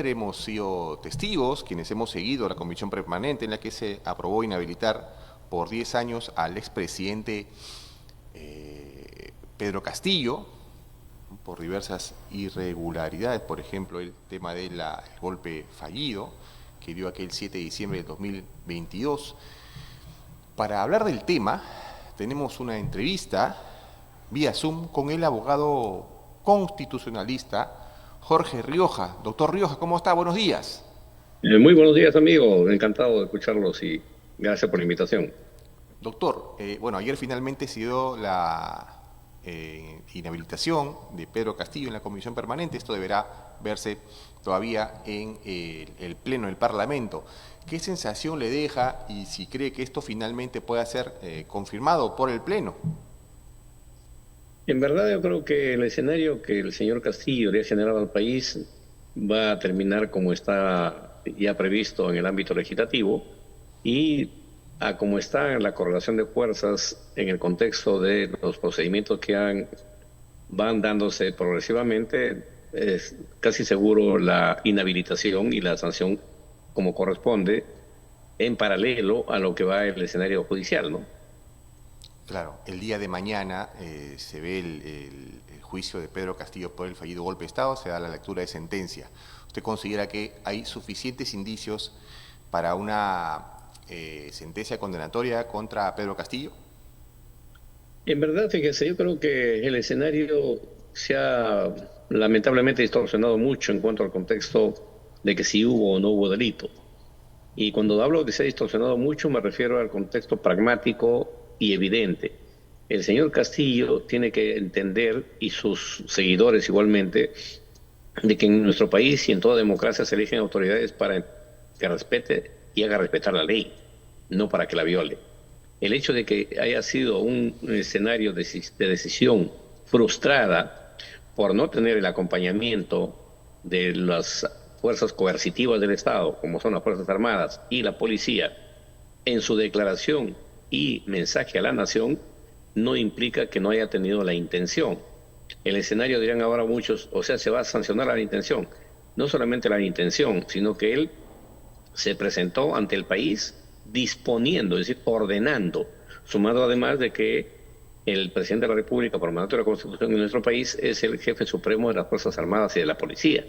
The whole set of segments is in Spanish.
Hemos sido testigos, quienes hemos seguido la comisión permanente en la que se aprobó inhabilitar por 10 años al expresidente Pedro Castillo por diversas irregularidades, por ejemplo, el tema del golpe fallido que dio aquel 7 de diciembre de 2022. Para hablar del tema, tenemos una entrevista vía Zoom con el abogado constitucionalista Jorge Rioja. Doctor Rioja, ¿cómo está? Buenos días. Muy buenos días, amigo. Encantado de escucharlos y gracias por la invitación. Doctor, bueno, ayer finalmente se dio la inhabilitación de Pedro Castillo en la comisión permanente. Esto deberá verse todavía en el Pleno del Parlamento. ¿Qué sensación le deja y si cree que esto finalmente pueda ser confirmado por el Pleno? En verdad, yo creo que el escenario que el señor Castillo le ha generado al país va a terminar como está ya previsto en el ámbito legislativo y a como está la correlación de fuerzas en el contexto de los procedimientos que van dándose progresivamente, es casi seguro la inhabilitación y la sanción como corresponde en paralelo a lo que va el escenario judicial, ¿no? Claro, el día de mañana se ve el juicio de Pedro Castillo por el fallido golpe de Estado, se da la lectura de sentencia. ¿Usted considera que hay suficientes indicios para una sentencia condenatoria contra Pedro Castillo? En verdad, fíjese, yo creo que el escenario se ha lamentablemente distorsionado mucho en cuanto al contexto de que si hubo o no hubo delito. Y cuando hablo de que se ha distorsionado mucho, me refiero al contexto pragmático y evidente. El señor Castillo tiene que entender, y sus seguidores igualmente, de que en nuestro país y en toda democracia se eligen autoridades para que respete y haga respetar la ley, no para que la viole. El hecho de que haya sido un escenario de decisión frustrada por no tener el acompañamiento de las fuerzas coercitivas del Estado, como son las Fuerzas Armadas y la policía, en su declaración y mensaje a la nación, no implica que no haya tenido la intención. El escenario, dirán ahora muchos, o sea, se va a sancionar la intención. No solamente la intención, sino que él se presentó ante el país disponiendo, es decir, ordenando, sumado además de que el presidente de la República, por mandato de la Constitución en nuestro país, es el jefe supremo de las Fuerzas Armadas y de la Policía.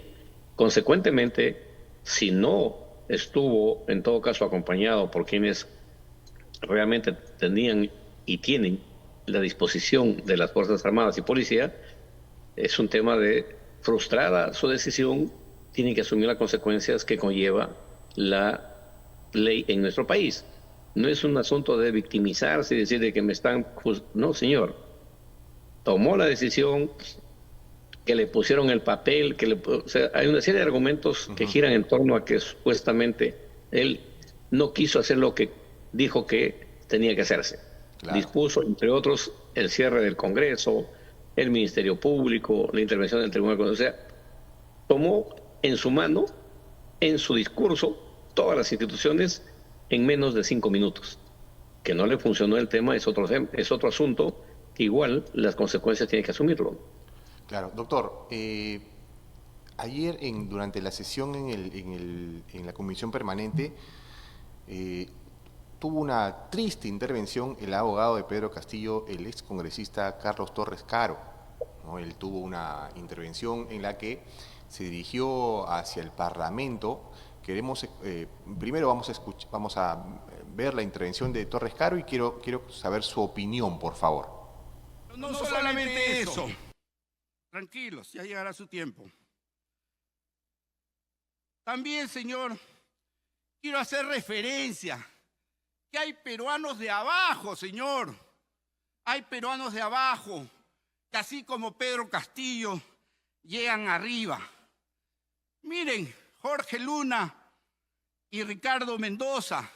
Consecuentemente, si no estuvo en todo caso acompañado por quienes realmente tenían y tienen la disposición de las Fuerzas Armadas y Policía, es un tema de frustrada su decisión, tiene que asumir las consecuencias que conlleva la ley en nuestro país. No es un asunto de victimizarse y decir de que me están... No, señor. Tomó la decisión, que le pusieron el papel, o sea, hay una serie de argumentos que giran en torno a que supuestamente él no quiso hacer lo que dijo que tenía que hacerse. Claro. Dispuso, entre otros, el cierre del Congreso, el Ministerio Público, la intervención del Tribunal Constitucional. O sea, tomó en su mano, en su discurso, todas las instituciones en menos de 5 minutos. Que no le funcionó el tema es otro asunto que igual las consecuencias tiene que asumirlo. Claro, doctor, ayer durante la sesión en la comisión permanente tuvo una triste intervención el abogado de Pedro Castillo, el excongresista Carlos Torres Caro, ¿no? Él tuvo una intervención en la que se dirigió hacia el Parlamento. Queremos, primero vamos a ver la intervención de Torres Caro y quiero saber su opinión, por favor. No solamente eso. Tranquilos, ya llegará su tiempo. También, señor, quiero hacer referencia que hay peruanos de abajo, señor. Hay peruanos de abajo que así como Pedro Castillo llegan arriba. Miren, Jorge Luna y Ricardo Mendoza,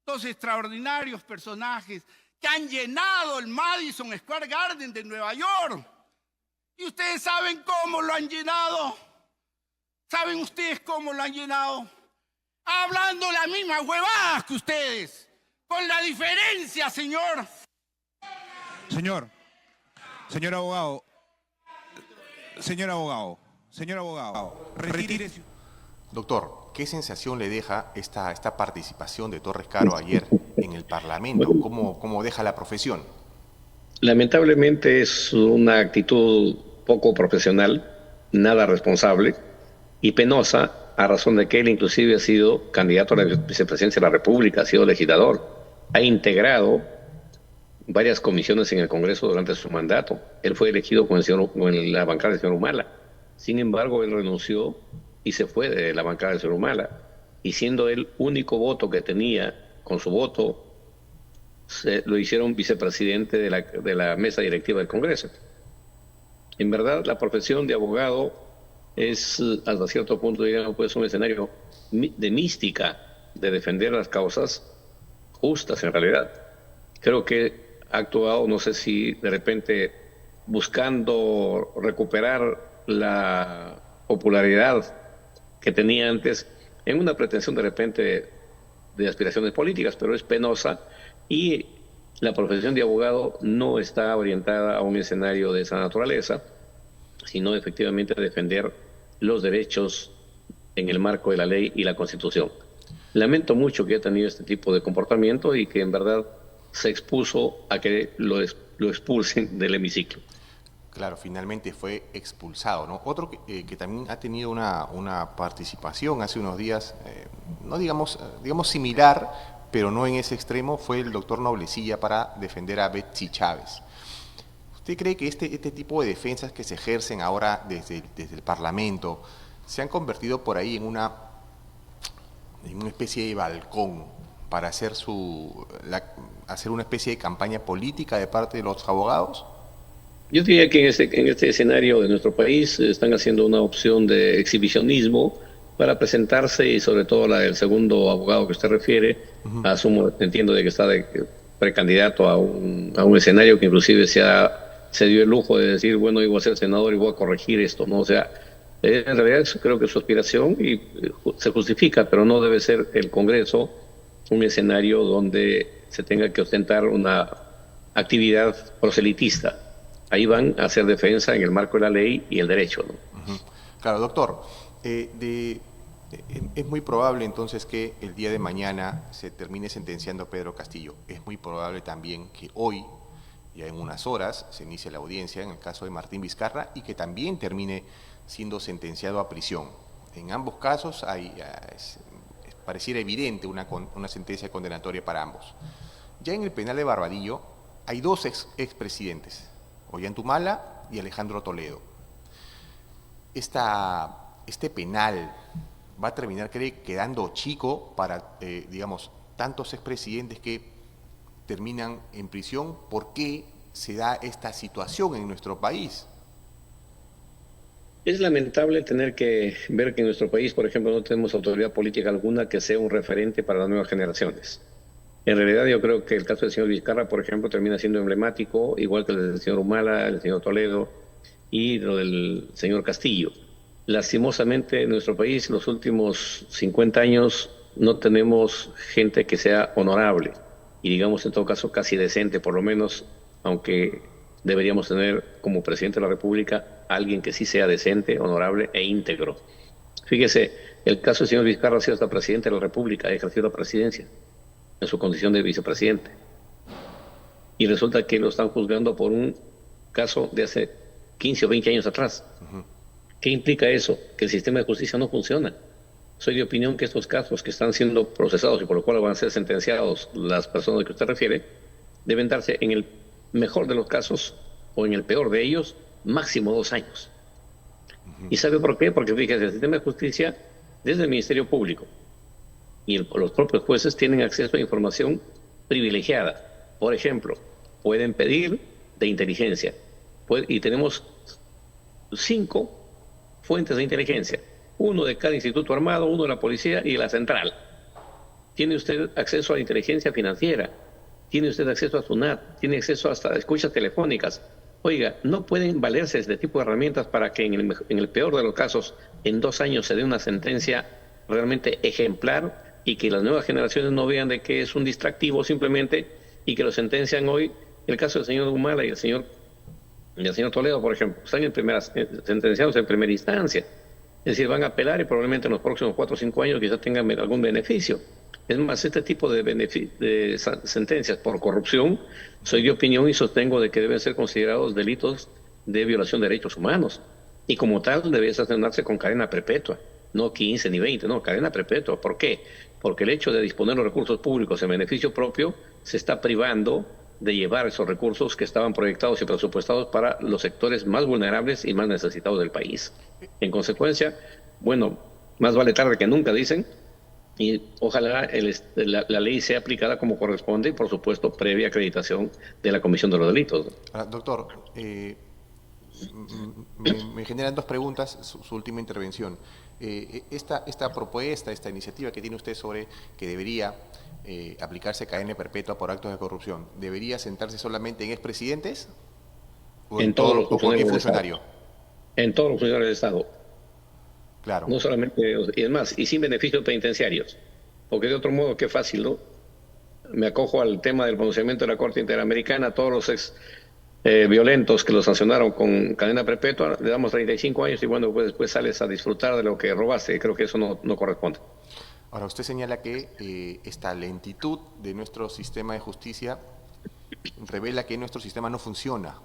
dos extraordinarios personajes que han llenado el Madison Square Garden de Nueva York. ¿Y ustedes saben cómo lo han llenado? ¿Saben ustedes cómo lo han llenado? Hablando las mismas huevadas que ustedes, con la diferencia, señor. Señor abogado, retírese. Doctor, ¿qué sensación le deja esta participación de Torres Caro ayer en el Parlamento? Bueno, ¿Cómo deja la profesión? lamentablemente es una actitud poco profesional, nada responsable y penosa, a razón de que él inclusive ha sido candidato a la vicepresidencia de la República, ha sido legislador, ha integrado varias comisiones en el Congreso durante su mandato. Él fue elegido con la bancada del señor Humala. Sin embargo, él renunció y se fue de la bancada del señor Humala. Y siendo el único voto que tenía, con su voto, lo hicieron vicepresidente de la mesa directiva del Congreso. En verdad, la profesión de abogado es, hasta cierto punto, digamos, pues un escenario de mística, de defender las causas justas en realidad. Creo que ha actuado, no sé si de repente buscando recuperar la popularidad que tenía antes en una pretensión de repente de aspiraciones políticas, pero es penosa y la profesión de abogado no está orientada a un escenario de esa naturaleza, sino efectivamente a defender los derechos en el marco de la ley y la Constitución. Lamento mucho que haya tenido este tipo de comportamiento y que en verdad se expuso a que lo expulsen del hemiciclo. Claro, finalmente fue expulsado, ¿no? Otro que también ha tenido una participación hace unos días, no digamos similar, pero no en ese extremo, fue el doctor Noblecilla para defender a Betsy Chávez. ¿Usted cree que este tipo de defensas que se ejercen ahora desde el Parlamento se han convertido por ahí en una especie de balcón para hacer una especie de campaña política de parte de los abogados? Yo diría que en este escenario de nuestro país están haciendo una opción de exhibicionismo para presentarse y sobre todo la del segundo abogado que usted refiere, asumo, entiendo de que está de precandidato a un escenario que inclusive se dio el lujo de decir, bueno, yo voy a ser senador y voy a corregir esto, ¿no? O sea, en realidad creo que es su aspiración y se justifica, pero no debe ser el Congreso un escenario donde se tenga que ostentar una actividad proselitista. Ahí van a hacer defensa en el marco de la ley y el derecho, ¿no? Claro, doctor. Es muy probable entonces que el día de mañana se termine sentenciando a Pedro Castillo. Es muy probable también que hoy, ya en unas horas, se inicie la audiencia en el caso de Martín Vizcarra y que también termine siendo sentenciado a prisión. En ambos casos pareciera evidente una sentencia condenatoria para ambos. Ya en el penal de Barbadillo hay dos expresidentes, Ollantumala y Alejandro Toledo. Este penal va a terminar, cree, quedando chico para, tantos expresidentes que terminan en prisión. ¿Por qué se da esta situación en nuestro país? Es lamentable tener que ver que en nuestro país, por ejemplo, no tenemos autoridad política alguna que sea un referente para las nuevas generaciones. En realidad yo creo que el caso del señor Vizcarra, por ejemplo, termina siendo emblemático, igual que el del señor Humala, el señor Toledo y lo del señor Castillo. Lastimosamente en nuestro país, en los últimos 50 años, no tenemos gente que sea honorable y digamos en todo caso casi decente, por lo menos, aunque deberíamos tener como presidente de la República alguien que sí sea decente, honorable e íntegro. Fíjese, el caso del señor Vizcarra ha sido hasta presidente de la República, ha ejercido la presidencia en su condición de vicepresidente. Y resulta que lo están juzgando por un caso de hace 15 o 20 años atrás. ¿Qué implica eso? Que el sistema de justicia no funciona. Soy de opinión que estos casos que están siendo procesados y por lo cual van a ser sentenciados las personas que usted refiere, deben darse en el mejor de los casos o en el peor de ellos, máximo 2 años. ¿Y sabe por qué? Porque fíjese, el sistema de justicia, desde el Ministerio Público y los propios jueces tienen acceso a información privilegiada. Por ejemplo, pueden pedir de inteligencia. Y tenemos 5 fuentes de inteligencia. 1 de cada instituto armado, 1 de la policía y de la central. Tiene usted acceso a la inteligencia financiera. Tiene usted acceso a SUNAT. Tiene acceso hasta a escuchas telefónicas. Oiga, no pueden valerse de este tipo de herramientas para que en el peor de los casos, en 2 años se dé una sentencia realmente ejemplar y que las nuevas generaciones no vean de que es un distractivo simplemente y que lo sentencian hoy. El caso del señor Humala y el señor Toledo, por ejemplo, están sentenciados en primera instancia. Es decir, van a apelar y probablemente en los próximos 4 o 5 años quizás tengan algún beneficio. Es más, este tipo de sentencias por corrupción, soy de opinión y sostengo de que deben ser considerados delitos de violación de derechos humanos. Y como tal, debe sancionarse con cadena perpetua, no 15 ni 20, no, cadena perpetua. ¿Por qué? Porque el hecho de disponer los recursos públicos en beneficio propio se está privando de llevar esos recursos que estaban proyectados y presupuestados para los sectores más vulnerables y más necesitados del país. En consecuencia, bueno, más vale tarde que nunca, dicen, y ojalá la ley sea aplicada como corresponde y, por supuesto, previa acreditación de la Comisión de los Delitos. Ahora, doctor, me generan dos preguntas su última intervención. Esta propuesta, esta iniciativa que tiene usted sobre que debería aplicarse cadena perpetua por actos de corrupción, ¿debería sentarse solamente en expresidentes o En todos los o cualquier funcionarios del funcionario? Estado. En todos los funcionarios del Estado. Claro. No solamente, y es más, y sin beneficios penitenciarios. Porque de otro modo, qué fácil, ¿no? Me acojo al tema del pronunciamiento de la Corte Interamericana, todos los ex violentos que los sancionaron con cadena perpetua, le damos 35 años y bueno, pues después sales a disfrutar de lo que robaste. Creo que eso no corresponde. Ahora, usted señala que esta lentitud de nuestro sistema de justicia revela que nuestro sistema no funciona.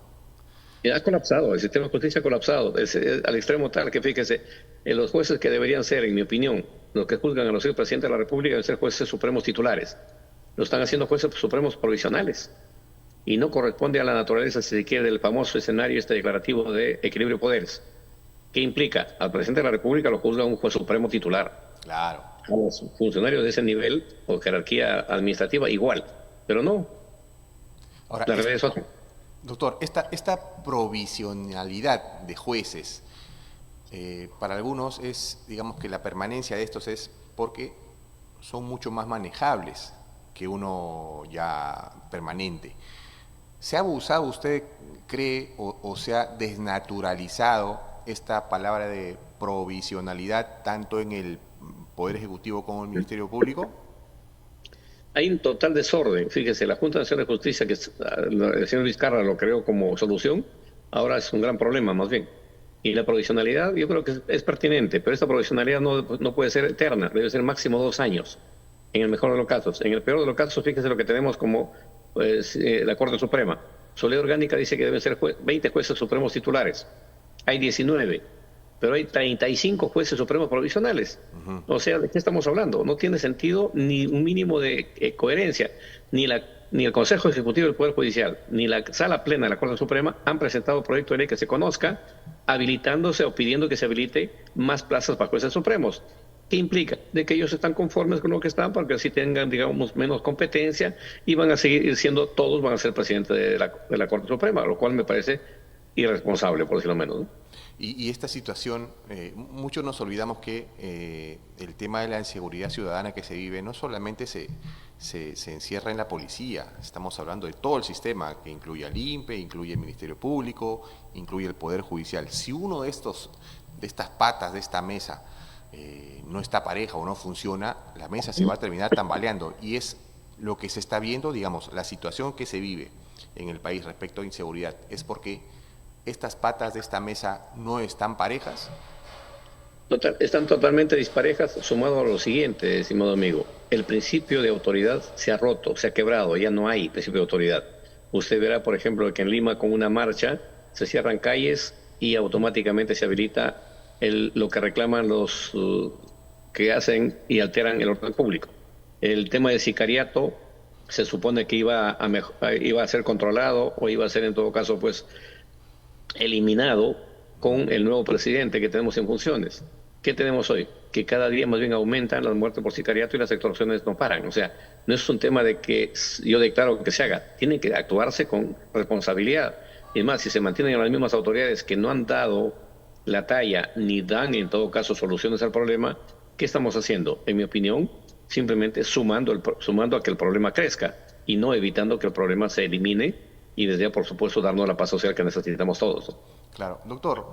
Ha colapsado, el sistema de justicia ha colapsado, al extremo tal que, fíjese, los jueces que deberían ser, en mi opinión, los que juzgan a los presidentes de la República deben ser jueces supremos titulares. Lo están haciendo jueces supremos provisionales. Y no corresponde a la naturaleza, si se quiere, del famoso escenario declarativo de equilibrio de poderes. ¿Qué implica? Al presidente de la República lo juzga un juez supremo titular. Claro. A los funcionarios de ese nivel o jerarquía administrativa igual, pero no. Ahora, La realidad es otra. Doctor, esta provisionalidad de jueces, para algunos es, digamos que la permanencia de estos es porque son mucho más manejables que uno ya permanente. ¿Se ha abusado, usted cree, o se ha desnaturalizado esta palabra de provisionalidad tanto en el Poder Ejecutivo como en el Ministerio Público? Hay un total desorden. Fíjese, la Junta Nacional de Justicia, que el señor Vizcarra lo creó como solución, ahora es un gran problema, más bien. Y la provisionalidad, yo creo que es pertinente, pero esta provisionalidad no puede ser eterna, debe ser máximo 2 años, en el mejor de los casos. En el peor de los casos, fíjese lo que tenemos como la Corte Suprema. Su ley orgánica dice que deben ser 20 jueces supremos titulares. Hay 19. Pero hay 35 jueces supremos provisionales. O sea, ¿de qué estamos hablando? No tiene sentido ni un mínimo de coherencia. Ni el Consejo Ejecutivo del Poder Judicial, ni la Sala Plena de la Corte Suprema han presentado proyecto de ley que se conozca, habilitándose o pidiendo que se habilite más plazas para jueces supremos. ¿Qué implica? De que ellos están conformes con lo que están, porque así tengan, digamos, menos competencia y van a seguir siendo, todos van a ser presidentes de la Corte Suprema, lo cual me parece irresponsable, por decirlo menos, ¿no? Y esta situación, muchos nos olvidamos que el tema de la inseguridad ciudadana que se vive no solamente se encierra en la policía, estamos hablando de todo el sistema que incluye al INPE, incluye el Ministerio Público, incluye el Poder Judicial. Si uno de estas patas de esta mesa no está pareja o no funciona, la mesa se va a terminar tambaleando y es lo que se está viendo, digamos, la situación que se vive en el país respecto a inseguridad, es porque estas patas de esta mesa no están parejas. Están totalmente disparejas, sumado a lo siguiente, estimado amigo. El principio de autoridad se ha roto, se ha quebrado, ya no hay principio de autoridad. Usted verá, por ejemplo, que en Lima con una marcha se cierran calles y automáticamente se habilita lo que reclaman los que hacen y alteran el orden público. El tema de sicariato se supone que iba a ser controlado o iba a ser en todo caso pues eliminado con el nuevo presidente que tenemos en funciones. ¿Qué tenemos hoy? Que cada día más bien aumentan las muertes por sicariato y las extorsiones no paran. O sea, no es un tema de que yo declaro que se haga, tiene que actuarse con responsabilidad. Y más, si se mantienen las mismas autoridades que no han dado la talla ni dan en todo caso soluciones al problema, ¿qué estamos haciendo? En mi opinión, simplemente sumando a que el problema crezca y no evitando que el problema se elimine y desde ya, por supuesto, darnos la paz social que necesitamos todos, ¿no? Claro. Doctor,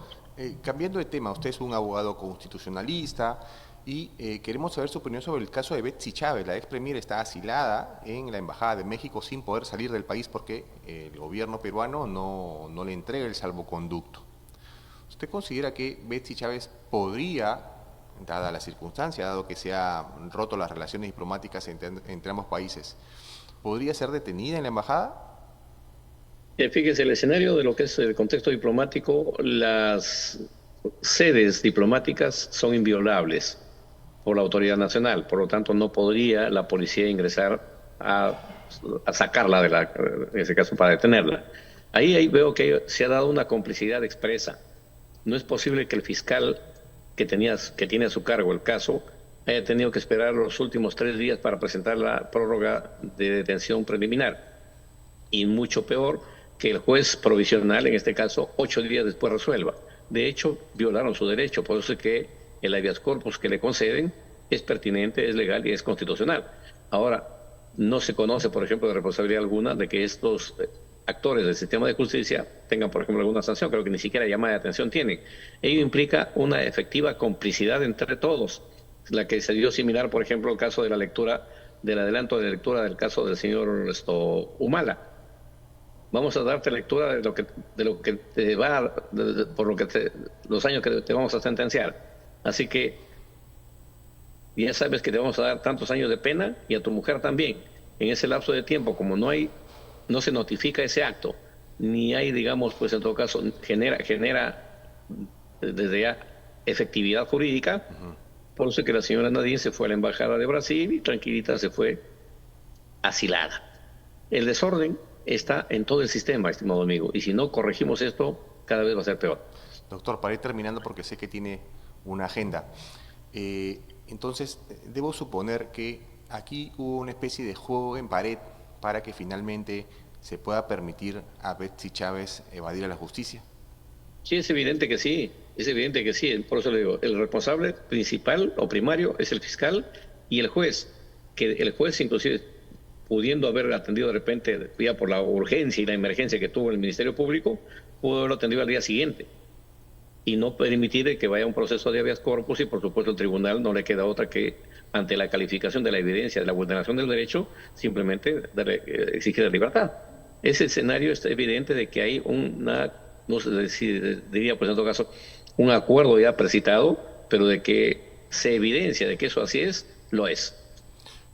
cambiando de tema, usted es un abogado constitucionalista y queremos saber su opinión sobre el caso de Betsy Chávez. La ex premier está asilada en la Embajada de México sin poder salir del país porque el gobierno peruano no le entrega el salvoconducto. ¿Usted considera que Betsy Chávez podría, dada la circunstancia, dado que se han roto las relaciones diplomáticas entre ambos países, podría ser detenida en la embajada? Fíjese, el escenario de lo que es el contexto diplomático, las sedes diplomáticas son inviolables por la autoridad nacional, por lo tanto no podría la policía ingresar a sacarla en ese caso para detenerla. Ahí veo que se ha dado una complicidad expresa. No es posible que el fiscal que tiene a su cargo el caso haya tenido que esperar los últimos 3 días para presentar la prórroga de detención preliminar. Y mucho peor, que el juez provisional, en este caso, 8 días después resuelva. De hecho, violaron su derecho, por eso es que el habeas corpus que le conceden es pertinente, es legal y es constitucional. Ahora, no se conoce, por ejemplo, de responsabilidad alguna de que estos actores del sistema de justicia tengan, por ejemplo, alguna sanción. Creo que ni siquiera llamada de atención tienen. Ello implica una efectiva complicidad entre todos, la que se dio similar, por ejemplo, el caso de la lectura, del adelanto de lectura del caso del señor Humala. Vamos a darte lectura de lo que te va, por lo que los años que te vamos a sentenciar. Así que ya sabes que te vamos a dar tantos años de pena y a tu mujer también. En ese lapso de tiempo, como no se notifica ese acto, ni hay, digamos, pues en todo caso, genera desde ya efectividad jurídica. Por eso que la señora Nadine se fue a la embajada de Brasil y tranquilita se fue asilada. El desorden está en todo el sistema, estimado amigo, y si no corregimos esto, cada vez va a ser peor. Doctor, para ir terminando, porque sé que tiene una agenda, entonces debo suponer que aquí hubo una especie de juego en pared para que finalmente se pueda permitir a Betsy Chávez evadir a la justicia. Sí, es evidente que sí, por eso le digo, el responsable principal o primario es el fiscal y el juez, que el juez inclusive pudiendo haber atendido de repente, ya por la urgencia y la emergencia que tuvo el Ministerio Público, pudo haberlo atendido al día siguiente y no permitir que vaya un proceso de habeas corpus y por supuesto el tribunal no le queda otra que, ante la calificación de la evidencia de la vulneración del derecho, simplemente exigir la libertad. Ese escenario es evidente de que hay no sé si diría pues en todo caso, un acuerdo ya precitado, pero de que se evidencia de que eso así es, lo es.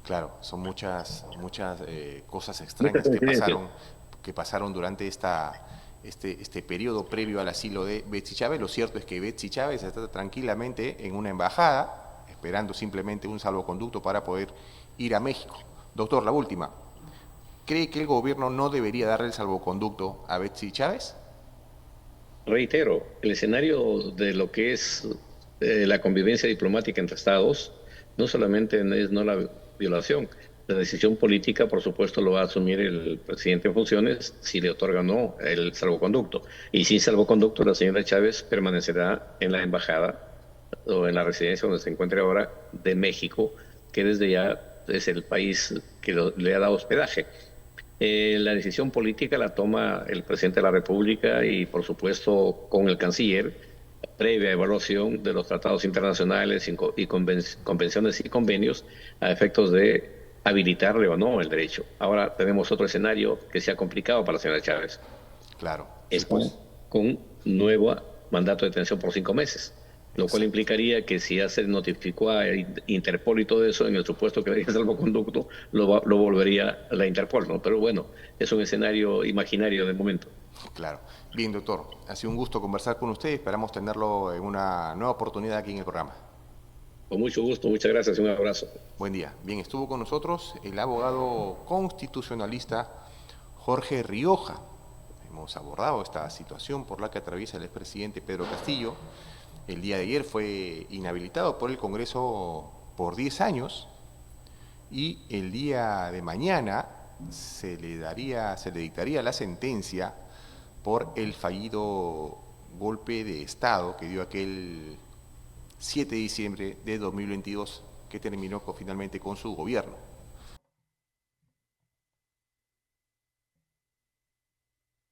Claro, son muchas cosas extrañas que pasaron durante este periodo previo al asilo de Betsy Chávez. Lo cierto es que Betsy Chávez está tranquilamente en una embajada, esperando simplemente un salvoconducto para poder ir a México. Doctor, la última. ¿Cree que el gobierno no debería darle el salvoconducto a Betsy Chávez? Reitero, el escenario de lo que es la convivencia diplomática entre estados no solamente es no la violación, la decisión política, por supuesto, lo va a asumir el presidente en funciones si le otorga o no el salvoconducto. Y sin salvoconducto, la señora Chávez permanecerá en la embajada o en la residencia donde se encuentre ahora de México, que desde ya es el país que le ha dado hospedaje. La decisión política la toma el presidente de la República y, por supuesto, con el canciller, previa evaluación de los tratados internacionales y convenciones y convenios a efectos de habilitarle o no el derecho. Ahora tenemos otro escenario que se ha complicado para la señora Chávez. Claro. Es con nuevo mandato de detención por 5 meses. Lo cual implicaría que si ya se notificó a Interpol y todo eso, en el supuesto que haya salvoconducto, lo volvería a la Interpol, ¿no? Pero bueno, es un escenario imaginario de momento. Claro. Bien, doctor, ha sido un gusto conversar con usted. Esperamos tenerlo en una nueva oportunidad aquí en el programa. Con mucho gusto, muchas gracias y un abrazo. Buen día. Bien, estuvo con nosotros el abogado constitucionalista Jorge Rioja. Hemos abordado esta situación por la que atraviesa el expresidente Pedro Castillo. El día de ayer fue inhabilitado por el Congreso por 10 años y el día de mañana se le dictaría la sentencia por el fallido golpe de Estado que dio aquel 7 de diciembre de 2022 que terminó finalmente con su gobierno.